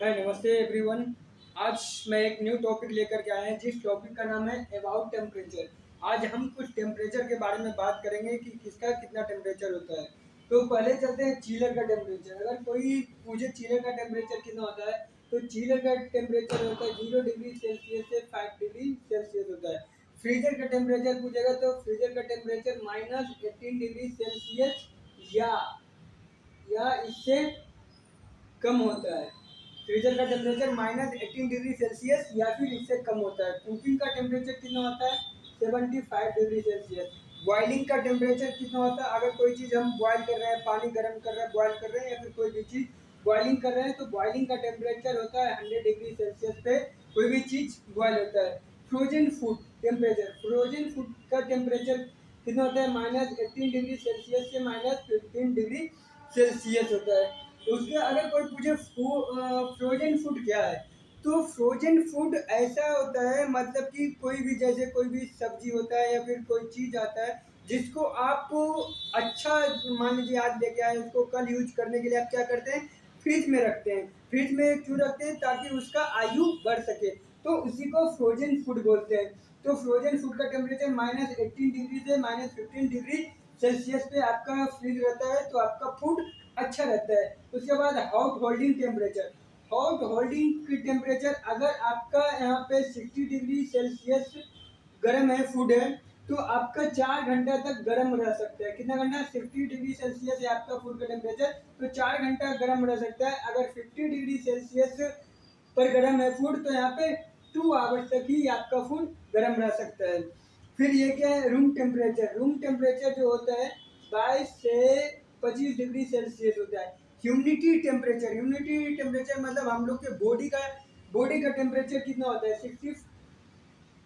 हाय नमस्ते एवरीवन। आज मैं एक न्यू टॉपिक लेकर के आया हूँ जिस टॉपिक का नाम है अबाउट टेम्परेचर। आज हम कुछ टेम्परेचर के बारे में बात करेंगे कि किसका कितना टेम्परेचर होता है। तो पहले चलते हैं चिलर का टेम्परेचर। अगर कोई पूछे चिलर का टेम्परेचर कितना होता है तो चिलर का टेम्परेचर होता है 0 डिग्री सेल्सियस से 5 डिग्री सेल्सियस होता है। फ्रीजर का टेम्परेचर पूछेगा तो फ्रीजर का टेम्परेचर -18 डिग्री सेल्सियस या इससे कम होता है। फ्रीजर का टेम्परेचर -18 डिग्री सेल्सियस या फिर इससे कम होता है। कुकिंग का टेम्परेचर कितना होता है 75 डिग्री सेल्सियस। बॉइलिंग का टेम्परेचर कितना होता है, अगर कोई चीज़ हम बॉयल कर रहे हैं, पानी गर्म कर रहे हैं, बॉयल कर रहे हैं या फिर कोई भी चीज़ बॉइलिंग कर रहे हैं तो बॉइलिंग का टेम्परेचर होता है 100 डिग्री सेल्सियस पे कोई भी चीज़ बॉयल होता है। Frozen food temperature, frozen food का टेम्परेचर कितना होता है -18 डिग्री सेल्सियस से -15 डिग्री सेल्सियस होता है। तो उसके अगर कोई पूछे फ्रोजन फूड क्या है तो फ्रोजन फूड ऐसा होता है, मतलब कि कोई भी जैसे कोई भी सब्जी होता है या फिर कोई चीज़ आता है जिसको आप अच्छा मान लीजिए आज लेके आए, उसको कल यूज करने के लिए आप क्या करते हैं फ्रिज में रखते हैं। फ्रिज में क्यों रखते हैं? ताकि उसका आयु बढ़ सके, तो उसी को फ्रोजन फूड बोलते हैं। तो फ्रोजन फूड का टेम्परेचर -18 डिग्री से -15 डिग्री सेल्सियस पे आपका फ्रिज रहता है तो आपका फूड अच्छा रहता है। उसके बाद hot holding temperature, hot holding temperature अगर आपका यहाँ पे 60 डिग्री सेल्सियस गर्म है फूड है तो आपका 4 घंटा तक गर्म रह सकता है। कितना घंटा? 60 डिग्री सेल्सियस है आपका फूड का टेम्परेचर तो 4 घंटा गर्म रह सकता है। अगर 50 डिग्री सेल्सियस पर गर्म है फूड तो यहाँ पे 2 आवर्स तक ही आपका फूड गर्म रह सकता है। फिर ये क्या है रूम टेम्परेचर, रूम टेम्परेचर जो होता है 22 से 25 डिग्री सेल्सियस होता है। ह्यूमिडिटी टेम्परेचर, ह्यूमिडिटी टेम्परेचर मतलब हम लोग के बॉडी का टेम्परेचर कितना होता है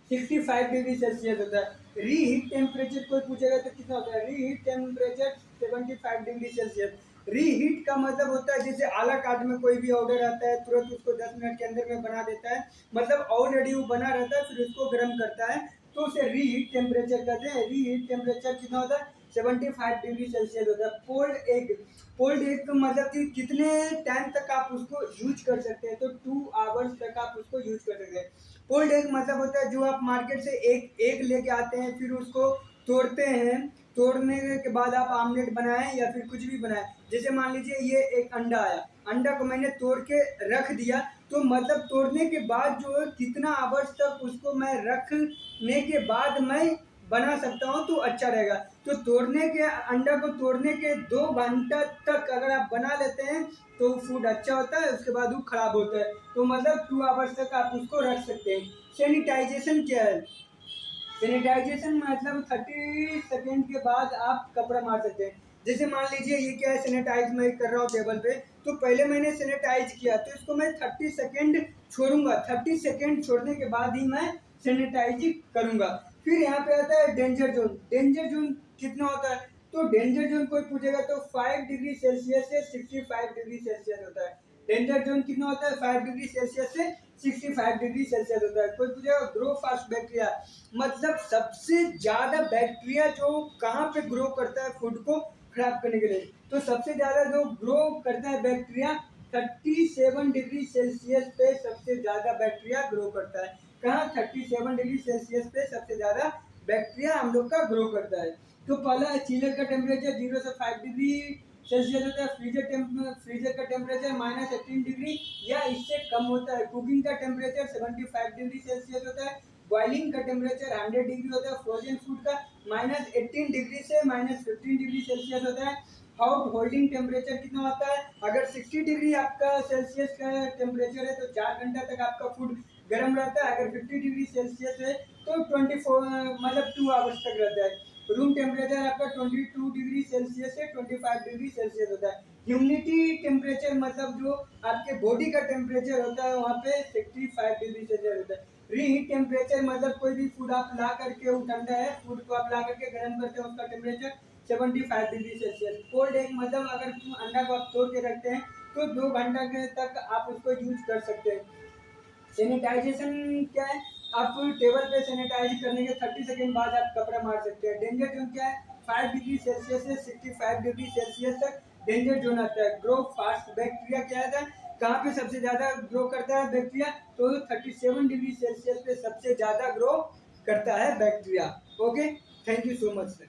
65 डिग्री सेल्सियस होता है। रीहीट टेम्परेचर कोई पूछेगा तो कितना होता है? Reheat temperature 75 degree Celsius. Reheat का मतलब होता है जैसे आला कार्ड में कोई भी ऑर्डर आता है तुरंत उसको 10 मिनट के अंदर में बना देता है, मतलब ऑलरेडी वो बना रहता है फिर उसको गर्म करता है तो उसे रीहीट टेम्परेचर कहते हैं। रीहीट टेम्परेचर कितना होता है 75 डिग्री सेल्सियस होता है। कोल्ड एग, कोल्ड एग का मतलब कि कितने टाइम तक आप उसको यूज कर सकते हैं तो 2 आवर्स तक आप उसको यूज कर सकते हैं। कोल्ड एग मतलब होता है जो आप मार्केट से एक एग लेके आते हैं फिर उसको तोड़ते हैं, तोड़ने के बाद आप आमलेट बनाएं या फिर कुछ भी बनाएं। जैसे मान लीजिए ये एक अंडा आया, अंडा को मैंने तोड़ के रख दिया तो मतलब तोड़ने के बाद जो है कितना आवर्स तक उसको मैं रखने के बाद मैं बना सकता हूँ तो अच्छा रहेगा। तो तोड़ने के अंडा को तोड़ने के 2 घंटा तक अगर आप बना लेते हैं तो फूड अच्छा होता है, उसके बाद वो खराब होता है तो मतलब 2 आवर्स तक आप उसको रख सकते हैं। सैनिटाइजेशन क्या है? सैनिटाइजेशन मतलब 30 सेकेंड के बाद आप कपड़ा मार सकते हैं। जैसे मान लीजिए ये क्या है, सैनिटाइज मैं कर रहा हूँ टेबल पे तो पहले मैंने सैनिटाइज किया तो इसको मैं 30 सेकेंड छोड़ूंगा, 30 सेकेंड छोड़ने के बाद ही मैं सैनिटाइज करूंगा। फिर यहाँ पे आता है डेंजर जोन। डेंजर जोन कितना होता है? तो डेंजर जोन कोई पूछेगा तो 5 डिग्री सेल्सियस से 65 डिग्री सेल्सियस होता है। डेंजर जोन कितना होता है 5 डिग्री सेल्सियस से 65 डिग्री सेल्सियस होता है। कोई पूछेगा ग्रो फास्ट बैक्टीरिया, मतलब सबसे ज्यादा बैक्टीरिया जो कहाँ पे ग्रो करता है फूड को खराब करने के लिए, तो सबसे ज्यादा जो ग्रो करता है बैक्टीरिया 37 डिग्री सेल्सियस पे सबसे ज्यादा बैक्टीरिया ग्रो करता है। कहाँ? 37 डिग्री सेल्सियस पे सबसे ज्यादा बैक्टीरिया हम लोग का ग्रो करता है। तो पहला चिलर का टेम्परेचर 0 से 5 डिग्री सेल्सियस होता है। फ्रीजर का टेम्परेचर -18 डिग्री या इससे कम होता है। कुकिंग का टेम्परेचर 75 डिग्री सेल्सियस होता है। बॉइलिंग का टेम्परेचर 100 डिग्री होता है। फ्रोजन फूड का -18 डिग्री से -15 डिग्री सेल्सियस होता है। हॉट होल्डिंग टेम्परेचर कितना होता है? अगर 60 डिग्री आपका सेल्सियस का टेम्परेचर है तो 4 घंटा तक आपका फूड गर्म रहता है। अगर 50 डिग्री सेल्सियस है तो 24 मतलब 2 आवर्स तक रहता है। रूम टेम्परेचर आपका 22 डिग्री सेल्सियस से 25 डिग्री सेल्सियस होता है। ह्यूमिडिटी टेम्परेचर मतलब जो आपके बॉडी का टेम्परेचर होता है वहाँ पे 65 डिग्री सेल्सियस होता है। रीहीट टेम्परेचर मतलब कोई भी फूड आप ला करके, वो ठंडा है फूड को आप ला करके गर्म करते हैं उसका temperature 75 degree Celsius. Cold egg मतलब अगर अंडा को आप तोड़ के रखते हैं तो 2 घंटा के तक आप उसको यूज कर सकते हैं। सैनिटाइजेशन क्या है? आप टेबल पे सैनिटाइज करने के 30 सेकेंड बाद आप कपड़ा मार सकते हैं। डेंजर जोन क्या है? 5 डिग्री सेल्सियस से 65 डिग्री सेल्सियस तक डेंजर जोन आता है। ग्रो फास्ट बैक्टीरिया क्या आता है? कहाँ पे सबसे ज़्यादा ग्रो करता है बैक्टीरिया, तो 37 डिग्री सेल्सियस पे सबसे ज़्यादा ग्रो करता है bacteria. Okay, thank you so much sir.